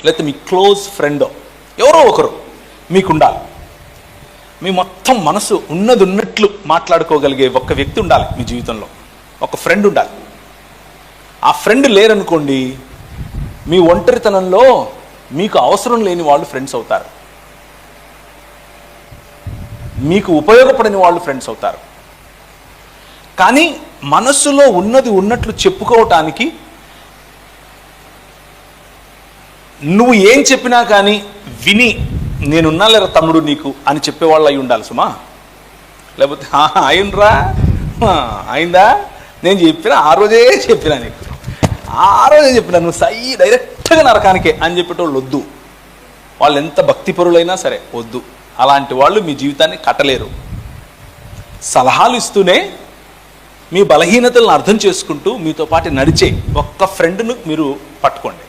లేకపోతే మీ క్లోజ్ ఫ్రెండో ఎవరో ఒకరు మీకు ఉండాలి. మీ మొత్తం మనసు ఉన్నది ఉన్నట్లు మాట్లాడుకోగలిగే ఒక వ్యక్తి ఉండాలి మీ జీవితంలో, ఒక ఫ్రెండ్ ఉండాలి. ఆ ఫ్రెండ్ లేరనుకోండి, మీ ఒంటరితనంలో మీకు అవసరం లేని వాళ్ళు ఫ్రెండ్స్ అవుతారు, మీకు ఉపయోగపడని వాళ్ళు ఫ్రెండ్స్ అవుతారు. కానీ మనస్సులో ఉన్నది ఉన్నట్లు చెప్పుకోవటానికి నువ్వు ఏం చెప్పినా కానీ విని నేనున్నా లేరా తమ్ముడు నీకు అని చెప్పేవాళ్ళు అయి ఉండాలి సుమా. లేకపోతే అయిండ్రా అయిందా, నేను చెప్పిన ఆ రోజే చెప్పినా నీకు, ఆ రోజే చెప్పినా, నువ్వు డైరెక్ట్గా నరకానికే అని చెప్పేటోళ్ళు వద్దు. వాళ్ళు ఎంత భక్తిపరులైనా సరే వద్దు. అలాంటి వాళ్ళు మీ జీవితాన్ని కట్టలేరు. సలహాలు ఇస్తూనే మీ బలహీనతలను అర్థం చేసుకుంటూ మీతో పాటు నడిచే ఒక్క ఫ్రెండ్ను మీరు పట్టుకోండి.